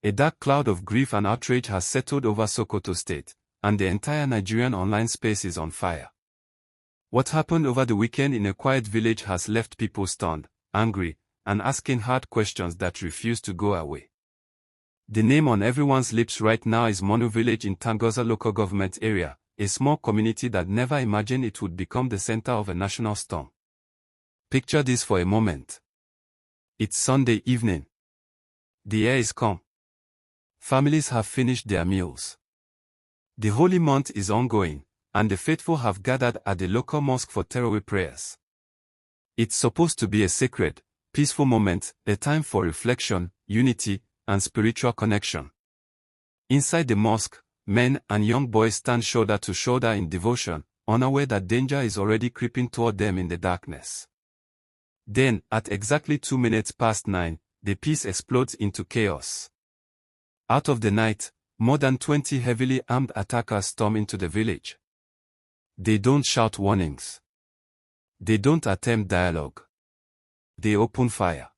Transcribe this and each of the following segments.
A dark cloud of grief and outrage has settled over Sokoto State, and the entire Nigerian online space is on fire. What happened over the weekend in a quiet village has left people stunned, angry, and asking hard questions that refuse to go away. The name on everyone's lips right now is Manu village in Tangaza local government area, a small community that never imagined it would become the center of a national storm. Picture this for a moment. It's Sunday evening. The air is calm. Families have finished their meals. The holy month is ongoing, and the faithful have gathered at the local mosque for Tarawih prayers. It's supposed to be a sacred, peaceful moment, a time for reflection, unity, and spiritual connection. Inside the mosque, men and young boys stand shoulder to shoulder in devotion, unaware that danger is already creeping toward them in the darkness. Then, at exactly 2 minutes past 9, the peace explodes into chaos. Out of the night, more than 20 heavily armed attackers storm into the village. They don't shout warnings. They don't attempt dialogue. They open fire.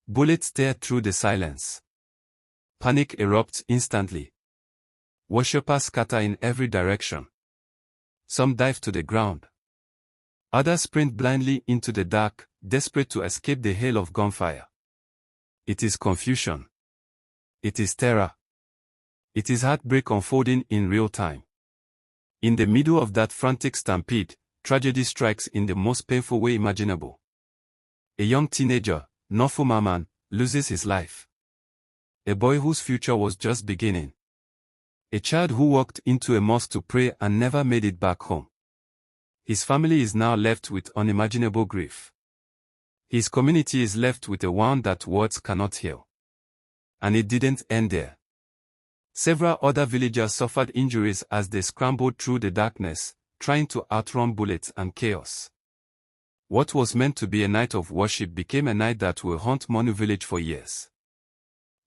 Bullets tear through the silence. Panic erupts instantly. Worshippers scatter in every direction. Some dive to the ground. Others sprint blindly into the dark, desperate to escape the hail of gunfire. It is confusion. It is terror. It is heartbreak unfolding in real time. In the middle of that frantic stampede, tragedy strikes in the most painful way imaginable. A young teenager, Nofumaman, loses his life. A boy whose future was just beginning. A child who walked into a mosque to pray and never made it back home. His family is now left with unimaginable grief. His community is left with a wound that words cannot heal. And it didn't end there. Several other villagers suffered injuries as they scrambled through the darkness, trying to outrun bullets and chaos. What was meant to be a night of worship became a night that will haunt Manu village for years.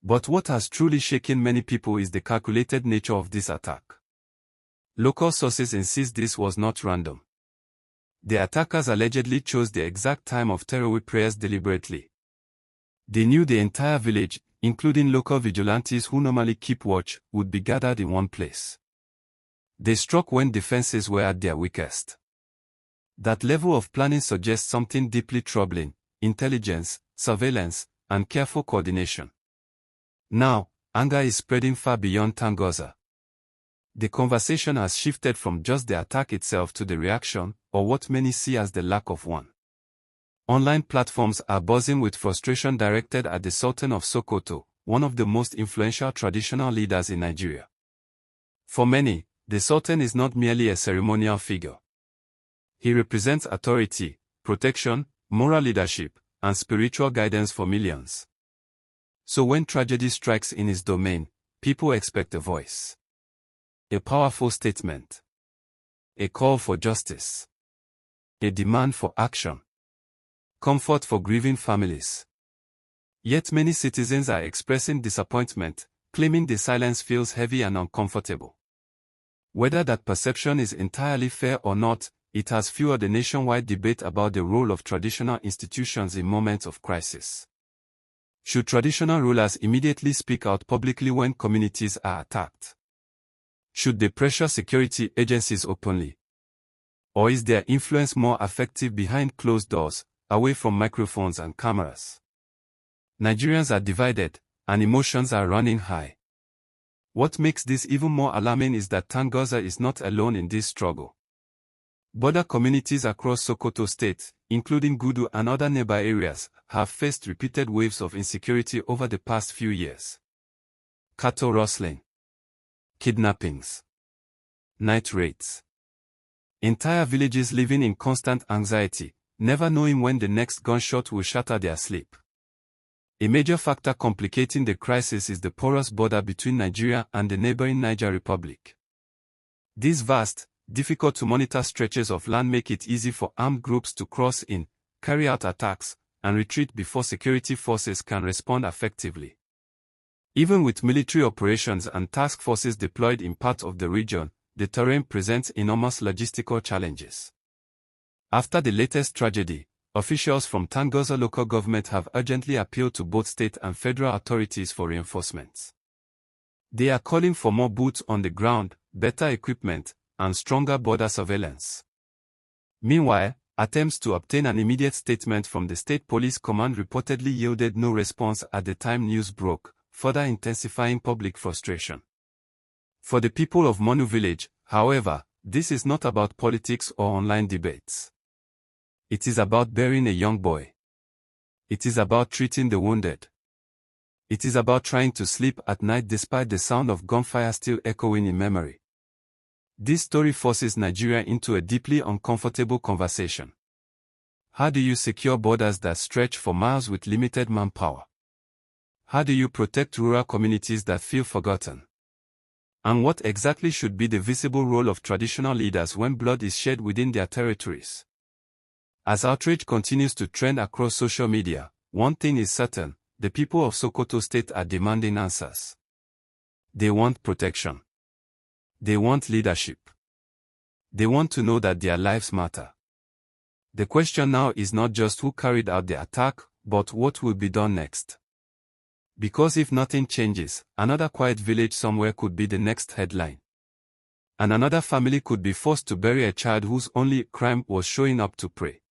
But what has truly shaken many people is the calculated nature of this attack. Local sources insist this was not random. The attackers allegedly chose the exact time of Tarawih prayers deliberately. They knew the entire village, including local vigilantes who normally keep watch, would be gathered in one place. They struck when defenses were at their weakest. That level of planning suggests something deeply troubling: intelligence, surveillance, and careful coordination. Now, anger is spreading far beyond Tangaza. The conversation has shifted from just the attack itself to the reaction, or what many see as the lack of one. Online platforms are buzzing with frustration directed at the Sultan of Sokoto, one of the most influential traditional leaders in Nigeria. For many, the Sultan is not merely a ceremonial figure. He represents authority, protection, moral leadership, and spiritual guidance for millions. So when tragedy strikes in his domain, people expect a voice. A powerful statement. A call for justice. A demand for action. Comfort for grieving families. Yet many citizens are expressing disappointment, claiming the silence feels heavy and uncomfortable. Whether that perception is entirely fair or not, it has fueled a nationwide debate about the role of traditional institutions in moments of crisis. Should traditional rulers immediately speak out publicly when communities are attacked? Should they pressure security agencies openly? Or is their influence more effective behind closed doors, away from microphones and cameras? Nigerians are divided, and emotions are running high. What makes this even more alarming is that Tangaza is not alone in this struggle. Border communities across Sokoto State, including Gudu and other nearby areas, have faced repeated waves of insecurity over the past few years. Cattle rustling, kidnappings, night raids. Entire villages living in constant anxiety, never knowing when the next gunshot will shatter their sleep. A major factor complicating the crisis is the porous border between Nigeria and the neighboring Niger Republic. These vast, difficult-to-monitor stretches of land make it easy for armed groups to cross in, carry out attacks, and retreat before security forces can respond effectively. Even with military operations and task forces deployed in parts of the region, the terrain presents enormous logistical challenges. After the latest tragedy, officials from Tangaza local government have urgently appealed to both state and federal authorities for reinforcements. They are calling for more boots on the ground, better equipment, and stronger border surveillance. Meanwhile, attempts to obtain an immediate statement from the State Police Command reportedly yielded no response at the time news broke, further intensifying public frustration. For the people of Manu village, however, this is not about politics or online debates. It is about burying a young boy. It is about treating the wounded. It is about trying to sleep at night despite the sound of gunfire still echoing in memory. This story forces Nigeria into a deeply uncomfortable conversation. How do you secure borders that stretch for miles with limited manpower? How do you protect rural communities that feel forgotten? And what exactly should be the visible role of traditional leaders when blood is shed within their territories? As outrage continues to trend across social media, one thing is certain: the people of Sokoto State are demanding answers. They want protection. They want leadership. They want to know that their lives matter. The question now is not just who carried out the attack, but what will be done next. Because if nothing changes, another quiet village somewhere could be the next headline. And another family could be forced to bury a child whose only crime was showing up to pray.